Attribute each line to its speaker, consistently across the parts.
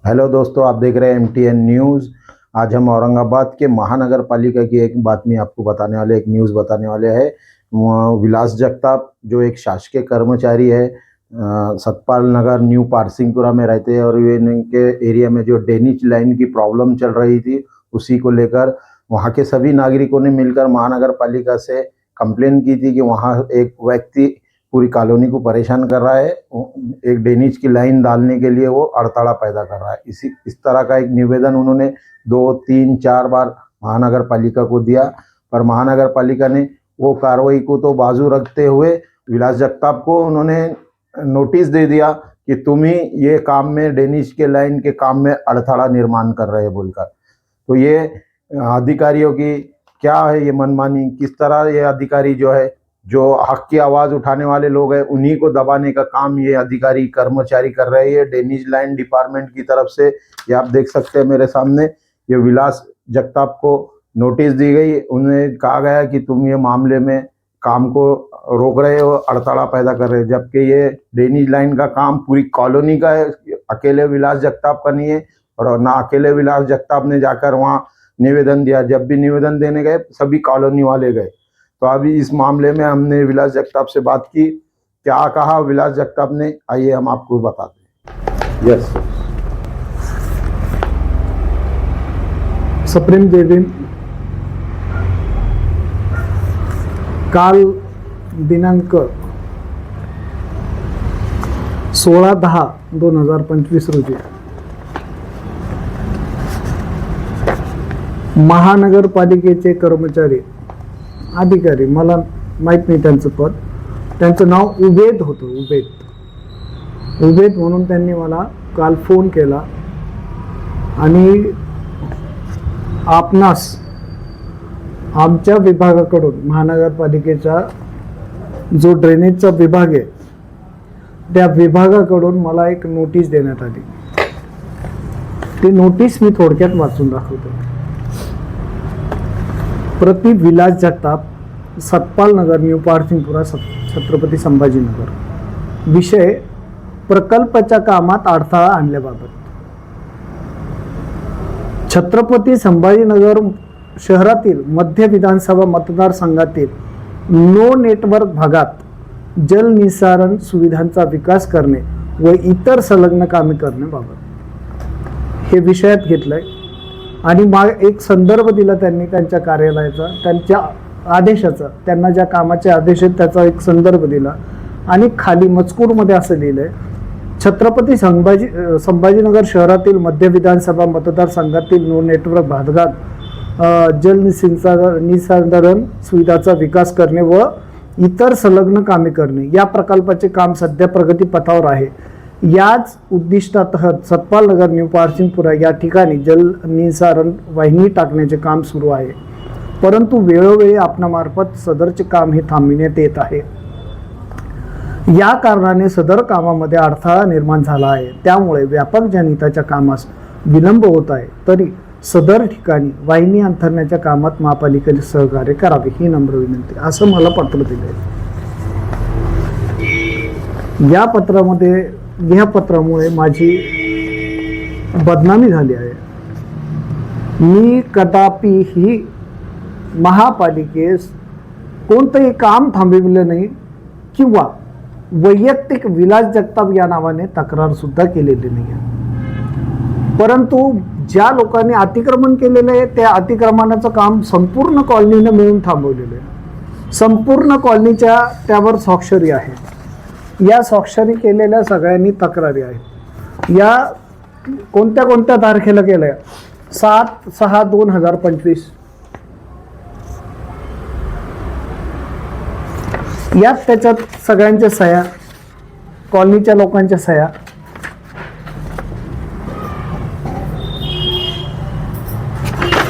Speaker 1: Hello दोस्तों, आप देख रहे हैं MTN न्यूज़। आज हम औरंगाबाद के महानगर पालिका की एक बातमी आपको बताने वाले, एक न्यूज़ बताने वाले हैं। विलास जगताप जो एक शासकीय कर्मचारी है, सतपाल नगर न्यू पारसिंगपुरा में रहते हैं और इनके एरिया में जो ड्रेनेज लाइन की प्रॉब्लम चल रही थी, उसी को लेकर वहाँ के सभी नागरिकों ने मिलकर महानगर पालिका से कंप्लेन की थी कि वहाँ एक व्यक्ति पूरी कॉलोनी को परेशान कर रहा है। एक ड्रेनेज की लाइन डालने के लिए वो अड़ताड़ा पैदा कर रहा है। इस तरह का एक निवेदन उन्होंने 2, 3, 4 बार महानगर पालिका को दिया, पर महानगर पालिका ने वो कार्रवाई को तो बाजू रखते हुए विलास जगताप को उन्होंने नोटिस दे दिया कि तुम ही ये काम में, ड्रेनेज के लाइन के काम में अड़ताड़ा निर्माण कर रहे बोलकर। तो ये अधिकारियों की क्या है ये मनमानी, किस तरह ये अधिकारी जो हक की आवाज़ उठाने वाले लोग हैं उन्हीं को दबाने का काम ये अधिकारी कर्मचारी कर रहे हैं ड्रेनेज लाइन डिपार्टमेंट की तरफ से। ये आप देख सकते हैं मेरे सामने, ये विलास जगताप को नोटिस दी गई। उन्हें कहा गया कि तुम ये मामले में काम को रोक रहे हो, अड़ताड़ा पैदा कर रहे हो, जबकि ये ड्रेनेज लाइन का काम पूरी कॉलोनी का है, अकेले विलास जगताप का नहीं है। और ना अकेले विलास जगताप ने जाकर वहाँ निवेदन दिया, जब भी निवेदन देने गए सभी कॉलोनी वाले गए। तो अभी इस मामले में हमने विलास जगताप से बात की, क्या कहा विलास जगताप ने, आइए हम आपको बताते हैं। यस
Speaker 2: सप्रेम जय भीम। काल दिनांक 16/10/2025 रोजी महानगरपालिकेचे कर्मचारी अधिकारी, मला माहीत नाही त्यांचं पद, त्यांचं नाव उबेद होतं, उबेद म्हणून त्यांनी मला काल फोन केला आणि आपणास आमच्या विभागाकडून, महानगरपालिकेचा जो ड्रेनेजचा विभाग आहे त्या विभागाकडून मला एक नोटीस देण्यात आली। ती नोटीस मी थोडक्यात वाचून दाखवतो। प्रति विलास जगताप, सतपाल नगर, न्यू पारसिंगपुरा, छत्रपती संभाजीनगर। विषय प्रकल्पाच्या कामात अडथळा आणल्याबाबत। छत्रपती संभाजीनगर शहरातील मध्य विधानसभा मतदारसंघातील नो नेटवर्क भागात जलनिसारण सुविधांचा विकास करणे व इतर संलग्न कामे करण्याबाबत हे विषयात घेतलंय आणि एक संदर्भ दिला त्यांनी त्यांच्या कार्यालयाचा, त्यांच्या आदेशाचा, त्यांना ज्या कामाचे आदेश आहेत त्याचा एक संदर्भ दिला आणि खाली मजकूरमध्ये असं लिहिलंय, छत्रपती संभाजीनगर शहरातील मध्य विधानसभा मतदारसंघातील नो नेटवर्क भागात जलनिसारण सुविधाचा विकास करणे व इतर संलग्न कामे करणे या प्रकल्पाचे काम सध्या प्रगतीपथावर आहे। याच उद्दिष्टातहत सतपाल नगर, न्यू पारसिंगपुरा या ठिकाणी जलनिसारण वाहिनी टाकण्याचे काम सुरू आहे, परंतु वेळोवेळी आपणामार्फत सदरचे काम हे थांबविण्यात येत आहे। या कारणाने सदर कामामध्ये अडथळा निर्माण झाला आहे, त्यामुळे व्यापक जनहिताच्या कामास विलंब होत आहे। तरी सदर ठिकाणी वाहिनी अंथरण्याच्या कामात महापालिकेने सहकार्य करावे ही नम्र विनंती, असं मला पत्र दिलंय। या पत्रामुळे माझी बदनामी झाली आहे। मी कदापिही महापालिकेस कोणतंही काम थांबविलं नाही किंवा वैयक्तिक विलास जगताप या नावाने तक्रार सुद्धा केलेली नाही आहे, परंतु ज्या लोकांनी अतिक्रमण केलेलं आहे त्या अतिक्रमणाचं काम संपूर्ण कॉलनीने मिळून थांबवलेलं आहे। संपूर्ण कॉलनीच्या त्यावर स्वाक्षरी आहे। या स्वाक्षरी केलेल्या सगळ्यांनी तक्रारी आहेत। या कोणत्या कोणत्या तारखेला केल्या? 7/6/2025 यात त्याच्यात सगळ्यांच्या सह्या, कॉलनीच्या लोकांच्या सह्या।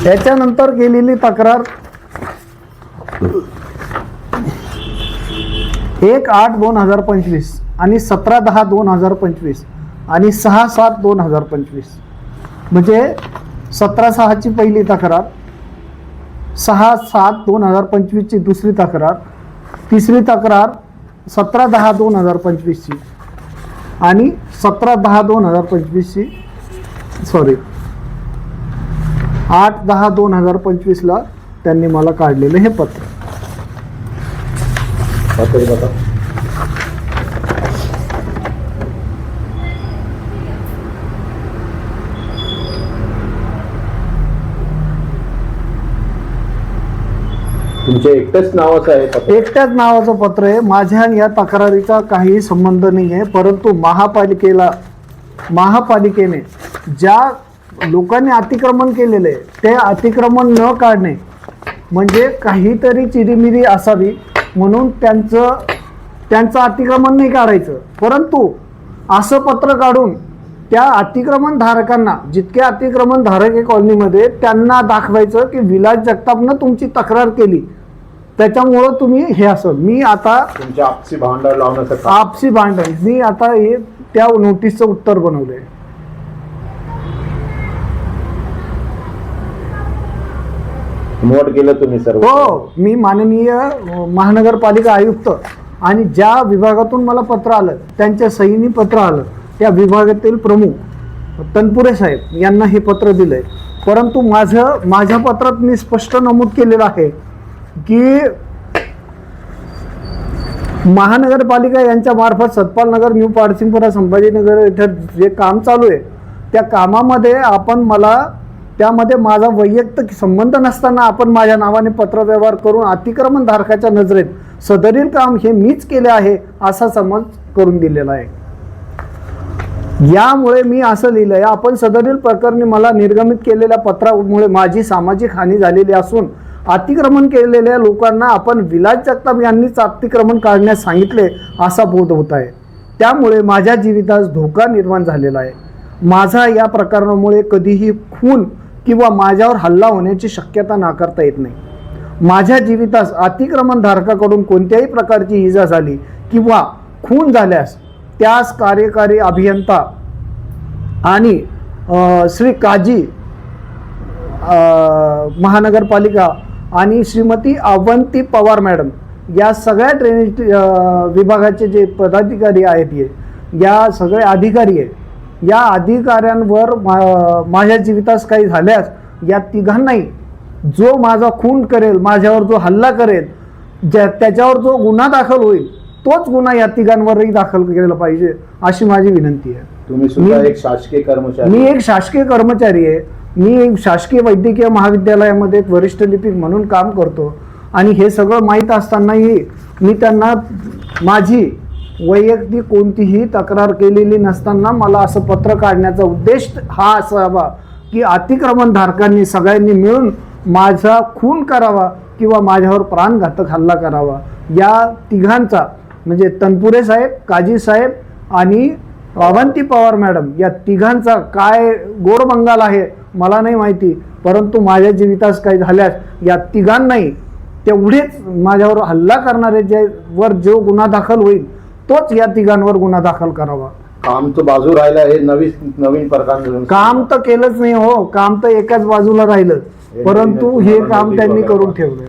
Speaker 2: त्याच्यानंतर गेलेली तक्रार 1/8/2025 आणि 17/10/2025 आणि 6/7/2025, म्हणजे 17/6 पहिली तक्रार, 6/7/2025 दुसरी तक्रार, तिसरी तक्रार 17/10/2025 आणि 17/10/2025 सॉरी 8/10/2025 त्यांनी मला काढलेलं हे पत्र.
Speaker 1: बता. तुमच्या एकट्याच नावाचं आहे पत्र?
Speaker 2: एकट्याच नावाचं पत्र आहे. माझ्या आणि या तक्रारीचा काही संबंध नाही आहे, परंतु महापालिकेने ज्या लोकांनी अतिक्रमण केलेले आहे ते अतिक्रमण न काढणे म्हणजे काहीतरी चिरीमिरी असावी म्हणून त्यांचं अतिक्रमण नाही काढायचं, परंतु असं पत्र काढून त्या अतिक्रमण धारकांना, जितके अतिक्रमण धारक आहे कॉलनीमध्ये, त्यांना दाखवायचं की विलास जगतापनं तुमची तक्रार केली त्याच्यामुळं तुम्ही हे असं. मी आता
Speaker 1: तुमच्या आपसी भांडण लावण्याचं
Speaker 2: आपसी भांडण मी आता हे त्या नोटीसचं उत्तर बनवलंय.
Speaker 1: नोट केलं तुम्ही सर्व?
Speaker 2: हो, मी माननीय महानगरपालिका आयुक्त आणि ज्या विभागातून मला पत्र आलं त्यांच्या सहीनी पत्र आलं त्या विभागातील प्रमुख तनपुरे साहेब यांना हे पत्र दिलंय. परंतु माझ्या पत्रात मी स्पष्ट नमूद केलेलं आहे की महानगरपालिका यांच्या मार्फत सतपाल नगर, न्यू पारसिंगपुरा, संभाजीनगर इथे जे काम चालू आहे त्या कामामध्ये त्यामध्ये माझा वैयक्तिक संबंध नसताना आपण माझ्या नावाने पत्रव्यवहार करून अतिक्रमण धारकाच्या नजरेत सदरील काम हे मीच केले आहे असा समज करून दिलेला आहे. यामुळे मी असं लिहिलंय, आपण सदरील प्रकरणी मला निर्गमित केलेल्या पत्रामुळे माझी सामाजिक हानी झालेली असून अतिक्रमण केलेल्या लोकांना आपण विलास जगताप यांनीच अतिक्रमण काढण्यास सांगितले असा बोध होत आहे. त्यामुळे माझ्या जीवितास धोका निर्माण झालेला आहे. माझा या प्रकरणामुळे कधीही खून किंवा माझ्यावर हल्ला होण्याची शक्यता नाकारता येत नाही. माझ्या जीवितास अतिक्रमण धारकाकडून कोणत्याही प्रकारची इजा झाली किंवा खून झाल्यास त्यास कार्यकारी अभियंता आणि श्री काजी महानगरपालिका आणि श्रीमती अवंती पवार मॅडम या सगळ्या ड्रेनेज विभागाचे जे पदाधिकारी आहेत या सगळे अधिकारी आहेत, या अधिकाऱ्यांवर माझ्या जीवितास काही झाल्यास या तिघांनाही जो माझा खून करेल, माझ्यावर जो हल्ला करेल, त्याच्यावर जो गुन्हा दाखल होईल तोच गुन्हा या तिघांवरही दाखल केला पाहिजे अशी माझी विनंती आहे.
Speaker 1: तुम्ही सुद्धा एक शासकीय कर्मचारी?
Speaker 2: मी एक शासकीय कर्मचारी आहे. मी शासकीय वैद्यकीय महाविद्यालयामध्ये एक वरिष्ठ लिपिक म्हणून काम करतो आणि हे सगळं माहीत असतानाही मी त्यांना माझी वैयक्तिक कोणतीही तक्रार केलेली नसताना मला असं पत्र काढण्याचा उद्देश हा असावा की अतिक्रमण धारकांनी सगळ्यांनी मिळून माझा खून करावा किंवा माझ्यावर प्राणघातक हल्ला करावा. या तिघांचा म्हणजे तनपुरे साहेब, काजी साहेब आणि अवंती पवार मॅडम या तिघांचा काय गोडबंगाल आहे मला नाही माहिती, परंतु माझ्या जीवितास काही झाल्यास या तिघांनाही तेवढेच माझ्यावर हल्ला करणारे जे वर जो गुन्हा दाखल होईल तोच या तिघांवर गुन्हा दाखल करावा.
Speaker 1: काम तर बाजू राहिला, हे नवीन प्रकार
Speaker 2: काम तर केलंच नाही हो, काम तर एकाच बाजूला राहिलं, परंतु हे काम त्यांनी करून ठेवलं.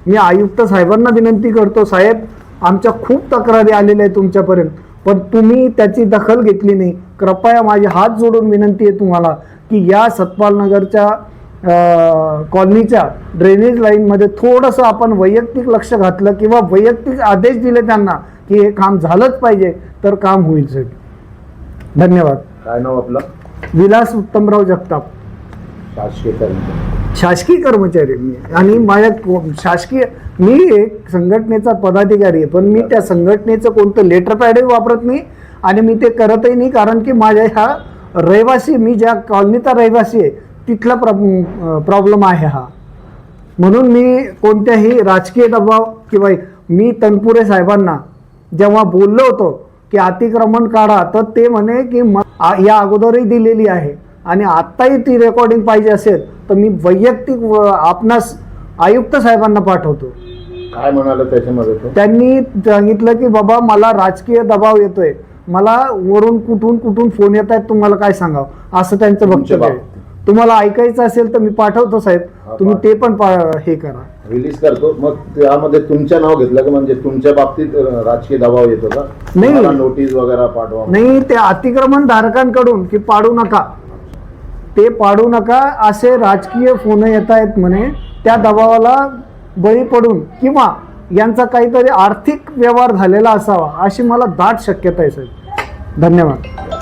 Speaker 2: मी आयुक्त साहेबांना विनंती करतो, साहेब आमच्या खूप तक्रारी आलेल्या आहेत तुमच्यापर्यंत पण तुम्ही त्याची दखल घेतली नाही. कृपया माझे हात जोडून विनंती आहे तुम्हाला की या सतपाल नगरच्या कॉलनीच्या ड्रेनेज लाईनमध्ये थोडंसं आपण वैयक्तिक लक्ष घातलं किंवा वैयक्तिक आदेश दिले त्यांना की हे काम झालंच पाहिजे तर काम होईल साहेब. धन्यवाद.
Speaker 1: काय नाव आपलं?
Speaker 2: विलास उत्तमराव जगताप,
Speaker 1: शासकीय कर्मचारी.
Speaker 2: शासकीय कर्मचारी मी आणि मी एक संघटनेचा पदाधिकारी आहे, पण मी त्या संघटनेचं कोणतं लेटर पॅडही वापरत नाही आणि मी ते करतही नाही, कारण की माझ्या ह्या रहिवासी, मी ज्या कॉलनीचा रहिवासी आहे तिथला प्रॉब्लेम आहे हा. म्हणून मी कोणत्याही राजकीय दबाव किंवा मी तनपुरे साहेबांना जेव्हा बोललो होतो की अतिक्रमण काढा तर ते म्हणे की या अगोदरही दिलेली आहे आणि आत्ताही ती रेकॉर्डिंग पाहिजे असेल तर मी वैयक्तिक आपणास आयुक्त साहेबांना पाठवतो.
Speaker 1: काय म्हणाले त्याच्यामध्ये?
Speaker 2: त्यांनी सांगितलं की बाबा मला राजकीय दबाव येतोय, मला वरून कुठून फोन येत आहेत, तुम्हाला काय सांगावं असं त्यांचं वक्तव्य आहे. तुम्हाला ऐकायचं असेल तर मी पाठवतो साहेब, तुम्ही ते पण हे करा,
Speaker 1: रिलीज करतो. मग त्यामध्ये तुमचं नाव घेतलं की म्हणजे तुमच्या बाबतीत राजकीय दबाव येतो का?
Speaker 2: नाही,
Speaker 1: नोटीस वगैरे पाठवा?
Speaker 2: नाही, ते अतिक्रमण धारकांकडून की पाडू नका ते पाडू नका असे राजकीय फोन येत आहेत म्हणे. त्या दबावाला बळी पडून किंवा यांचा काहीतरी आर्थिक व्यवहार झालेला असावा अशी मला दाट शक्यता आहे साहेब. धन्यवाद.